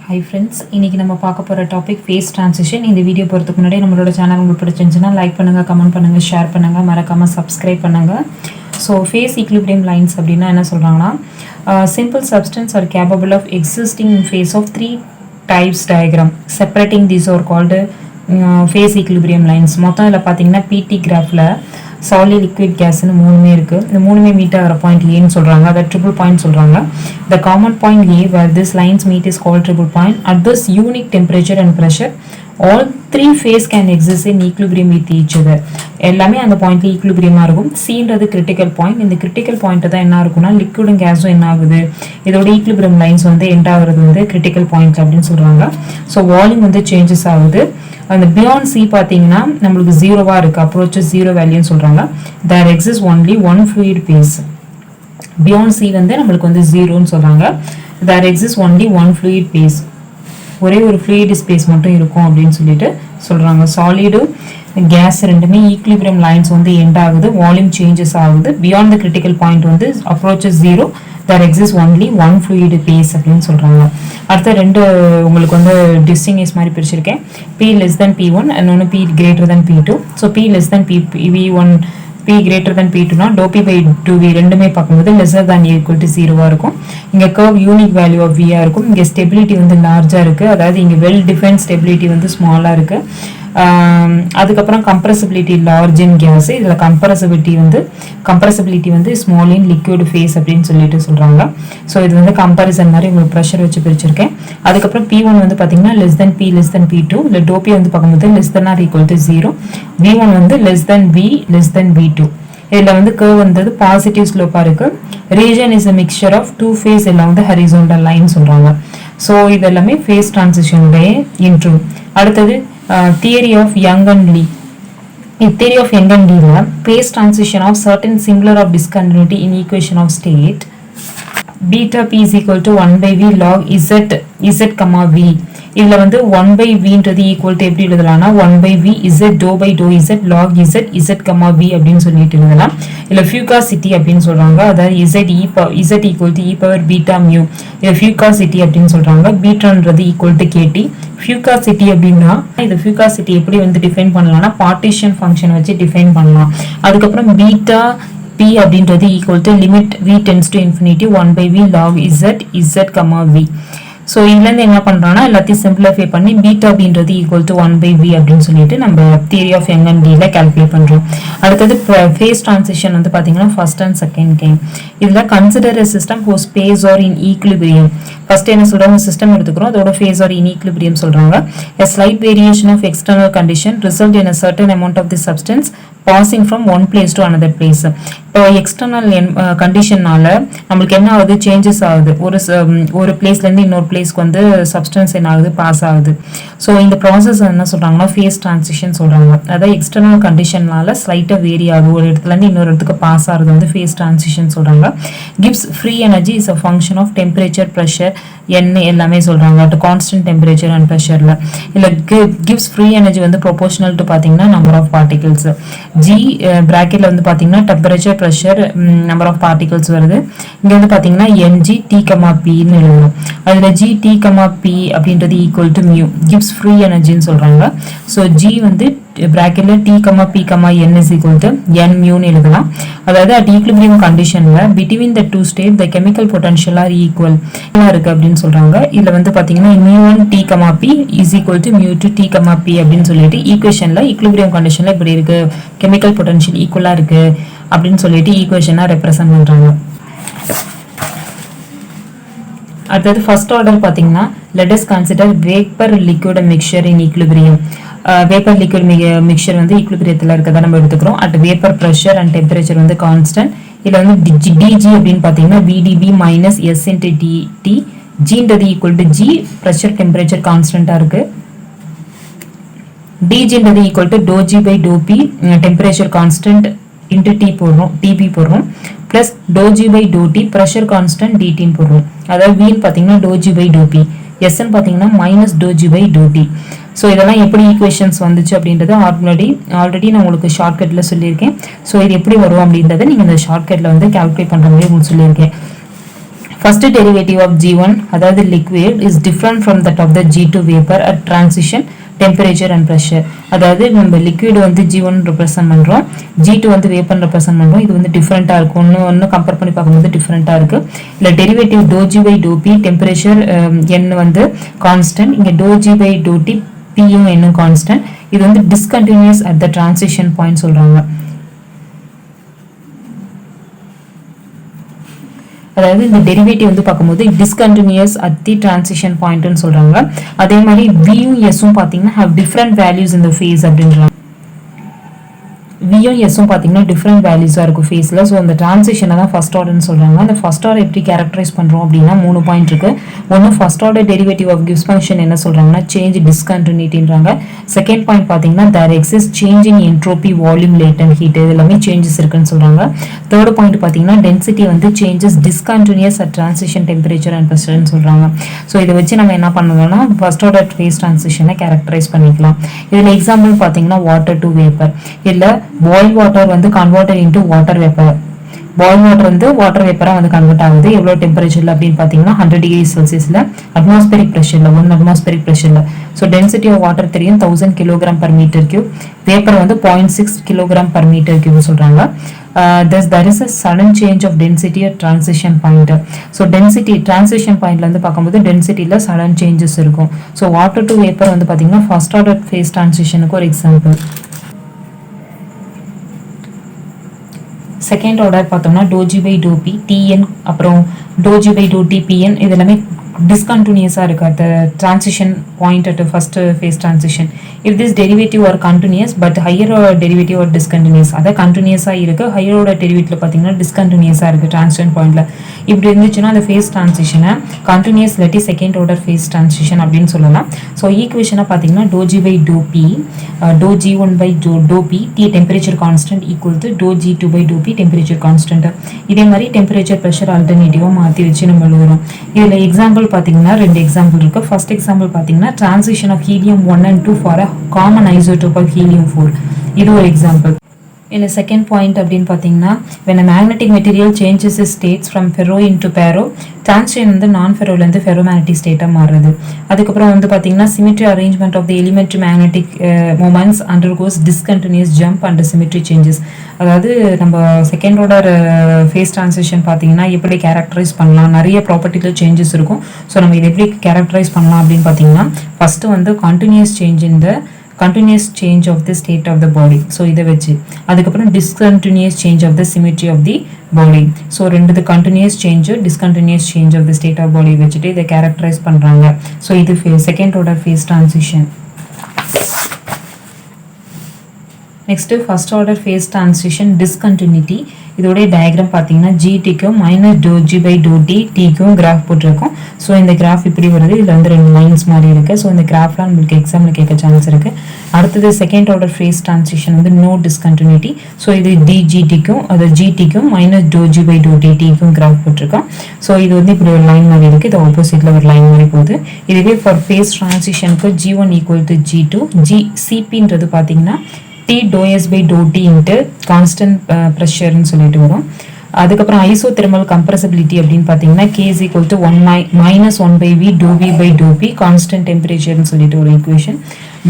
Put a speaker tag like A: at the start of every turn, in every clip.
A: Hi friends, இன்னைக்கு நம்ம பார்க்க போற டாபிக் ஃபேஸ் ட்ரான்சிஷன். இந்த வீடியோ போறதுக்கு முன்னாடி நம்மளோட சேனல் உங்களுக்கு பிடிச்சிருந்துச்சுன்னா லைக் பண்ணுங்க, கமெண்ட் பண்ணுங்க, ஷேர் பண்ணுங்க, மறக்காம சப்ஸ்கிரைப் பண்ணுங்க. ஸோ ஃபேஸ் ஈக்லிபிரியம் லைன்ஸ் அப்படின்னா என்ன சொல்றாங்கன்னா simple substance are capable of existing in phase of three types diagram. Separating these are called phase equilibrium lines. மொத்தம் இதில் பார்த்தீங்கன்னா பிடி கிராஃபில் சாலிட் லிக்விட் கேஸ்னு மூணுமே இருக்குது. இந்த மூணுமே மீட் ஆகிற பாயிண்ட் ஏன்னு சொல்கிறாங்க, அதை ட்ரிபிள் பாயிண்ட் சொல்கிறாங்க. The common point a where this lines meet is called triple point. At this unique temperature and pressure all three phase can exist in equilibrium with each other. எல்லாமே அந்த பாயிண்ட்ல ஈக்குலிபிரியமா இருக்கும். சீன்றது critical point. இந்த critical point தான் என்ன இருக்கும்னா லிக்விடும் கேஸும் என்ன ஆகுது, இதோட ஈக்குலிபிரியம் லைன்ஸ் வந்து எண்ட் ஆகுறது வந்து கிரிட்டிக்கல் பாயிண்ட் அப்படின்னு சொல்றாங்க. ஸோ வால்யூம் வந்து சேஞ்சஸ் ஆகுது. அந்த பியாண்ட் சி பார்த்தீங்கன்னா நம்மளுக்கு ஜீரோவா இருக்கு, அப்ரோச் ஜீரோ வேல்யூன்னு சொல்றாங்க. There exist only one fluid phase. Beyond C வந்து நம்மளுக்கு வந்து ஜீரோன்னு சொல்றாங்க. There exist only one fluid phase. ஒரே ஒரு ஃப்ளூயிட் ஸ்பேஸ் மட்டும் இருக்கும் அப்படின்னு சொல்லிட்டு சொல்றாங்க. சாலிடு கேஸ் ரெண்டுமே ஈக்லிபிரியம் லைன்ஸ் வந்து எண்ட் ஆகுது, வால்யூம் சேஞ்சஸ் ஆகுது. பியாண்ட் த கிரிட்டிக்கல் பாயிண்ட் வந்து approaches zero, there exist only one fluid phase அப்படின்னு சொல்றாங்க. அடுத்த ரெண்டு உங்களுக்கு வந்து டிஸ்டிங்ஸ் மாதிரி பிரிச்சிருக்கேன். பி லெஸ் தென் P1 இன்னொன்று P greater than P2. So P less than V1 P greater than P2 னா dou P by 2V ரெண்டுமே பார்க்கும்போது lesser than equal to 0 இருக்கும். இங்க curve unique value of V இருக்கும். இங்க stability வந்து large இருக்கு, அதாவது இங்க well defined stability வந்து small இருக்கு. அதுக்கப்புறம் compressibility large in gas, இதுல compressibility வந்து small in liquid phase அப்படின்னு சொல்லிட்டு சொல்றாங்க. ஸோ இது வந்து கம்பேரிசன் மாதிரி உங்களுக்கு ப்ரெஷர் வச்சு பிரிச்சிருக்கேன். அதுக்கப்புறம் P1 வந்து பார்த்தீங்கன்னா less than P2, இல்லை dou P வந்து பார்க்கும்போது less than or equal to 0, V1 வந்து less than V2. இதுல வந்து curve வந்தது பாசிட்டிவ் ஸ்லோப்பா இருக்கு. Region is a mixture of two phase எல்லாம் வந்து horizontal line சொல்றாங்க. ஸோ இதெல்லாமே phase transition உடைய இன்ட்ரோ. அடுத்தது theory of Young and Lee. Theory of Young and Lee phase transition of certain singular of discontinuity in equation of state beta p is equal to 1 by v log z comma v. இதுல வந்து 1 by v ன்றது equal to எப்படி எழுதலாம்னா 1 by v z dou by dou z log z comma v அப்படின்னு சொல்லிட்டு எழுதலாம். இல்ல ஃபியூகாசிட்டி அப்படின்னு சொல்றாங்க, அதாவது z equal to e power beta mu. இது ஃபியூகாசிட்டி அப்படின்னு சொல்றாங்க. பீட்டான்றது ஈக்குவல் டு kt. ஃபியூகாசிட்டி அப்படின்னா இது ஃபியூகாசிட்டி எப்படி வந்து டிஃபைன் பண்ணலாம்னா பார்ட்டிஷன் ஃபங்க்ஷன் வச்சு டிஃபைன் பண்ணலாம். அதுக்கப்புறம் பீட்டா p அப்படின்றது equal to limit v tends to infinity 1 by v log z comma v. So இதுலேருந்து என்ன பண்ணுறோம்னா எல்லாத்தையும் சிம்பிளிஃபை பண்ணி பீட்டா அப்படின்றது ஈக்குவல் டு 1 by v அப்படின்னு சொல்லிட்டு நம்ம தியரி ஆஃப் யங் அண்ட் லீல கால்குலேட் பண்ணுறோம். அடுத்தது ஃபேஸ் ட்ரான்சிஷன் வந்து பார்த்தீங்கன்னா ஃபர்ஸ்ட் அண்ட் செகண்ட் கேம். இதில் consider a system whose phases are in equilibrium. ஃபர்ஸ்ட் என்ன சொல்கிறாங்க, சிஸ்டம் எடுத்துக்கிறோம், அதோட ஃபேஸ் ஆர் இன் ஈக்லிபிரியம் சொல்கிறாங்க. A slight variation of external condition result in a certain amount of the substance passing from one place to another place. இப்போ external கண்டிஷன்னால நம்மளுக்கு என்ன ஆகுது, சேஞ்சஸ் ஆகுது. ஒரு பிளேஸ்லேருந்து இன்னொரு பிளேஸ்க்கு வந்து சப்ஸ்டன்ஸ் என்ன ஆகுது, பாஸ் ஆகுது. ஸோ இந்த ப்ராசஸ் என்ன சொல்கிறாங்கன்னா ஃபேஸ் ட்ரான்சிஷன் சொல்கிறாங்க. அதாவது எக்ஸ்டர்னல் கண்டிஷன்னால ஸ்லைட்டாக வேரி ஆகுது, ஒரு இடத்துலேருந்து இன்னொரு இடத்துக்கு பாஸ் ஆகுது வந்து ஃபேஸ் ட்ரான்சிஷன் சொல்கிறாங்க. கிவ்ஸ் free energy is a function of temperature, pressure, என்ன எல்லாமே சொல்கிறாங்க. அட் கான்ஸ்டன்ட் டெம்பரேச்சர் அண்ட் ப்ரெஷரில். இல்லை கிவ்ஸ் ஃப்ரீ எனர்ஜி வந்து ப்ரொபோர்ஷனல் டு பார்த்தீங்கன்னா நம்பர் ஆஃப் பார்ட்டிகல்ஸ். G பிராக்கெட்ல வந்து பாத்தீங்கன்னா temperature, pressure, number of particles வருது. இங்க வந்து பாத்தீங்கன்னா NG T, P ன்னு எழுதணும். அதுல G T, P அப்படின்றது ஈக்குவல் டு மியூ, கிவ்ஸ் ஃப்ரீ எனர்ஜின்னு சொல்றாங்க. ஸோ G வந்து பிராக்கெட்ல T, P, N is equal to N mu ன்னு எழுதலாம். அதாவது at equilibrium conditionல between the two state the chemical potential are equal இருக்கு அப்படின்னு சொல்றாங்க. இதுல வந்து பாத்தீங்கன்னா mu1 T, P is equal to mu2 T, P அப்படின்னு சொல்லிட்டு ஈக்குவேஷன்ல equilibrium conditionல இப்படி இருக்கு, chemical potential ஈக்குவலா இருக்கு அப்படின்னு சொல்லிட்டு ஈக்குவேஷனா ரெப்ரசன்ட் பண்றாங்க. அடுத்தது ஃபர்ஸ்ட் ஆர்டர் பாத்தீங்கன்னா let us consider vapor liquid mixture in equilibrium. Vapour liquid mixture வந்து ஈக்குலிபிரியத்தில் இருக்கதா நம்ம எடுத்துக்கிறோம். At vapour pressure and temperature வந்து கான்ஸ்டன்ட். இதில் வந்து டிஜி அப்படின்னு பார்த்தீங்கன்னா V d P minus S into d T. ஜின்றது equal to G, pressure temperature கான்ஸ்டன்டாக இருக்கு. டிஜின்றது ஈக்குவல் டு டோ G by to P, temperature constant into d P போடுறோம். பிளஸ் டோ G by to T, pressure constant டிடின்னு போடுறோம். அதாவது வின்னு பார்த்தீங்கன்னா doh G by to P, எஸ்ன்னு பார்த்தீங்கன்னா minus doh G by to T. So இதெல்லாம் எப்படி ஈக்குவேஷன்ஸ் வந்துச்சு அப்படின்றது ஆல்ரெடி நான் உங்களுக்கு ஷார்ட்கட்டில் சொல்லியிருக்கேன். ஸோ இது எப்படி வரும் அப்படின்றத நீங்கள் இந்த ஷார்ட்கட்டில் வந்து கால்குலேட் பண்ணுற மாதிரி உங்களுக்கு சொல்லியிருக்கேன். first derivative of G1 அதாவது liquid is different from that of the G2 vapor at transition temperature and pressure. அதாவது நம்ம liquid வந்து G1 represent பண்றோம், G2 வந்து vapor represent பண்றோம். இது வந்து டிஃபரெண்டா இருக்கும், ஒன்னு கம்பேர் பண்ணி பார்க்கும்போது டிஃபரெண்டா இருக்கு. இல்ல derivative dou G by dou P temperature n வந்து கான்ஸ்டன்ட், இங்க dou G by dou T P யும் n கான்ஸ்டன்ட். இது வந்து discontinuous at the transition point சொல்றாங்க. அதாவது இந்த டெரிவேட்டிவ் வந்து பார்க்கும்போது டிஸ்கண்டினியூஸ் அட் தி டிரான்சிஷன் பாயிண்ட்னு சொல்றாங்க. அதே மாதிரி வியும் எஸும் பார்த்தீங்கன்னா ஹேவ் டிஃப்ரெண்ட் வேல்யூஸ் இந்த ஃபேஸ் அப்படின்றாங்க. வியும் எஸும் பார்த்தீங்கன்னா டிஃப்ரெண்ட் வேல்யூஸாக இருக்கும் ஃபேஸில். ஸோ அந்த டிரான்சிஷனை தான் ஃபர்ஸ்ட் ஆர்டர்னு சொல்கிறாங்க. அந்த ஃபர்ஸ்ட் ஆர்டர் எப்படி கேரக்டரைஸ் பண்ணுறோம் அப்படின்னா 3 பாயிண்ட் இருக்குது. ஒன்று ஃபர்ஸ்ட் ஆர்டர் டெரிவேட்டிவ் ஆஃப் கிவ்ஸ் ஃபங்க்ஷன் என்ன சொல்கிறாங்கன்னா சேஞ்ச் டிஸ்கண்டினியூட்டின்றாங்க. செகண்ட் பாயிண்ட் பார்த்தீங்கன்னா there exist change in entropy, volume, latent heat, இது எல்லாமே சேஞ்சஸ் இருக்குன்னு சொல்கிறாங்க. தேர்ட் பாயிண்ட் பார்த்தீங்கன்னா டென்சிட்டி வந்து changes discontinuous at transition temperature and ப்ரெஷர்னு சொல்கிறாங்க. ஸோ இதை வச்சு நம்ம என்ன பண்ணுவோம்னா ஃபர்ஸ்ட் ஆர்டர் ஃபேஸ் டிரான்சிஷனை கேரக்டரைஸ் பண்ணிக்கலாம். இதில் எக்ஸாம்பிள் பார்த்தீங்கன்னா வாட்டர் டு வேப்பர், இல்லை பாயில் வாட்டர் வந்து converted into water vapour. Boil water வந்து வாட்டர் வேப்பரா வந்து கன்வெர்ட் ஆகுது எவ்வளவு டெம்பரேச்சர்ல அப்படின்னு பாத்தீங்கன்னா 100 டிகிரி செல்சியஸ்ல, அட்மாஸ்பரிக் பிரஷர்ல, 1 அட்மாஸ்பரிக் பிரஷர்ல. ஸோ டென்சிட்டி ஆஃப் வாட்டர் தெரியும் 1000 kilogram per metre cube, vapour வந்து 0.6 கிலோகிராம் பர் மீட்டர் கியூப் சொல்றாங்க. Thus there is a sudden change of density at transition point. So density transition point ல வந்து பார்க்கும்போது densityல sudden changes இருக்கும். So water to vapor வந்து பாத்தீங்கன்னா first order phase transitionக்கு ஒரு example. Second order பார்த்தோம்னா dou G by dou P Tn அப்புறம் dou G by dou T Pn இது எல்லாமே டிஸ்கண்டினியூஸாக இருக்குது at the transition point at the first phase transition. If this derivative are continuous but higher order derivative are discontinuous, அதாவது கண்டினியூஸாக இருக்குது, higher order டெரிவேட்டிவ்ல பார்த்தீங்கன்னா டிஸ்கண்டினியூஸாக இருக்குது transition பாயிண்ட்ல. இப்படி இருந்துச்சுன்னா அந்த ஃபேஸ் டிரான்சிஷனை கண்டினியூஸ் இல்லாட்டி செகண்ட் ஆர்டர் ஃபேஸ் டிரான்சிஷன் அப்படின்னு சொல்லலாம். ஸோ ஈக்குவேஷனாக பார்த்தீங்கன்னா dou G by dou P dou G1 by dou P T temperature constant equal to dou G2 by dou P temperature constant. இதே மாதிரி டெம்பரேச்சர் ப்ரெஷர் ஆல்டர்னேட்டிவாக மாற்றி வச்சு நம்ம எழுதுறோம். இதில் எக்ஸாம்பிள் பார்த்தீங்கன்னா 2 எக்ஸாம்பிள் இருக்கு. ஃபர்ஸ்ட் எக்ஸாம்பிள் பார்த்தீங்கன்னா transition of helium 1 and 2 for a common isotope of helium 4. இது ஒரு எக்ஸாம்பிள். இல்லை செகண்ட் பாயிண்ட் அப்படின்னு பார்த்தீங்கன்னா when a magnetic material changes its states from ferro into ferro, டிரான்சிஷன் வந்து நான் ஃபெரோலேருந்து ஃபெரோமேக்னெட்டிக் ஸ்டேட்டாக மாறுறது. அதுக்கப்புறம் வந்து பார்த்தீங்கன்னா symmetry arrangement of the elementary magnetic moments undergoes discontinuous jump and symmetry changes. அதாவது நம்ம செகண்ட் ஆர்டர் ஃபேஸ் டிரான்சிஷன் பார்த்தீங்கன்னா எப்படி கேரக்டரைஸ் பண்ணலாம், நிறைய ப்ராப்பர்ட்டியில் சேஞ்சஸ் இருக்கும். ஸோ நம்ம இதை எப்படி கேரக்டரைஸ் பண்ணலாம் அப்படின்னு பார்த்தீங்கன்னா ஃபர்ஸ்ட் வந்து continuous change in the continuous change of the state of the body. So இதை வச்சு அதுக்கப்புறம் discontinuous change of the symmetry of the body. So ரெண்டு continuous change, discontinuous change of the state of body வச்சுட்டு இதை characterize பண்றாங்க. So இது second order phase transition. Next first order phase transition discontinuity. இதோட diagram பார்த்தீங்கன்னா ஜிடிக்கும் minus dou G by dou T டிக்கும் graph போட்டிருக்கோம். ஸோ இந்த கிராஃப் இப்படி வருது, இதில் வந்து 2 லைன்ஸ் மாதிரி இருக்குது. ஸோ இந்த கிராஃப்லாம் நம்மளுக்கு எக்ஸாமில் கேட்க சான்ஸ் இருக்குது. அடுத்தது செகண்ட் ஆர்டர் ஃபேஸ் டிரான்சிஷன் வந்து நோ டிஸ்கண்டினியூட்டி. ஸோ இது டிஜிடிக்கும் அது ஜிடிக்கும் minus dou G by dou T டிக்கும் கிராஃப் போட்டிருக்கோம். ஸோ இது வந்து இப்படி ஒரு லைன் மாதிரி இருக்குது, இது ஆப்போசிட்டில் ஒரு லைன் மாதிரி போகுது. இதுவே ஃபார் ஃபேஸ் டிரான்சிஷனுக்கு G1 ஈக்குவல் டு G2, சிபின்றது பார்த்தீங்கன்னா T dou S by dou T into constant pressure ன்னு சொல்லிட்டு வரும். அதுக்கப்புறம் ஐசோதெர்மல் கம்ப்ரசிபிலிட்டி அப்படின்னு பார்த்தீங்கன்னா K is equal to 1 minus 1 by V dou V by dou P constant temperature ன்னு சொல்லிட்டு ஒரு equation.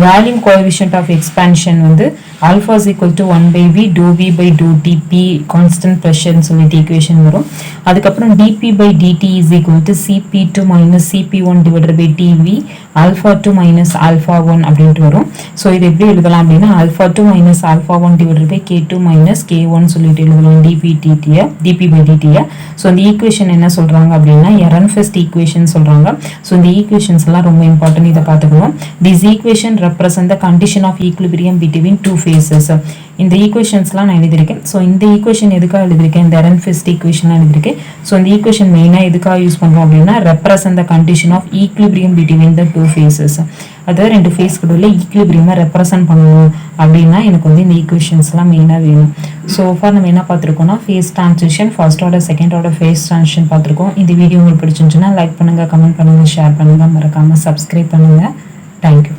A: Volume coefficient of expansion வந்து alpha is equal to 1 by V dou V by dou T P constant pressure ன்னு சொல்லிட்டு equation வரும். அதுக்கப்புறம் dP by dt is equal to CP2 minus CP1 divided by TV alpha 2 minus alpha 1 அப்படின்ட்டு வரும். So இது எப்படி எழுதலாம் அப்படின்னா alpha 2 minus alpha 1 divided by K2 minus K1 சொல்லிட்டு எழுதலாம் dP by dt. ஸோ இந்த ஈக்குவேஷன் என்ன சொல்றாங்க அப்படின்னா எரன்ஃபெஸ்ட் ஈக்குவேஷன் சொல்றாங்க. ஸோ இந்த ஈக்குவேஷன்ஸ் எல்லாம் ரொம்ப இம்பார்ட்டன்ட், இதை பார்த்துக்கணும். This equation represent the condition of equilibrium between two phases. இந்த ஈக்குவேஷன்ஸ்லாம் நான் எழுதியிருக்கேன். ஸோ இந்த ஈக்குவேஷன் எதுக்காக எழுதியிருக்கேன், இந்த எரன்ஃபெஸ்ட் ஈக்குவேஷன்லாம் எழுதியிருக்கேன். ஸோ இந்த ஈக்குவேஷன் மெயினாக எதுக்காக யூஸ் பண்ணுறோம் அப்படின்னா represent the condition of equilibrium between the two phases. அதாவது 2 ஃபேஸ் கூட ஈக்குலிபிரியமை ரெப்ரசன்ட் பண்ணணும் அப்படின்னா எனக்கு வந்து இந்த ஈக்குவேஷன்ஸ்லாம் மெயினாக வேணும். ஸோ ஃபார் நம்ம என்ன பார்த்துருக்கோம்னா phase transition, first order second order phase transition பார்த்துருக்கோம். இந்த வீடியோ உங்களுக்கு பிடிச்சிருந்துச்சுன்னா லைக் பண்ணுங்கள், கமெண்ட் பண்ணுங்கள், ஷேர் பண்ணுங்கள், மறக்காமல் சப்ஸ்கிரைப் பண்ணுங்கள். தேங்க்யூ.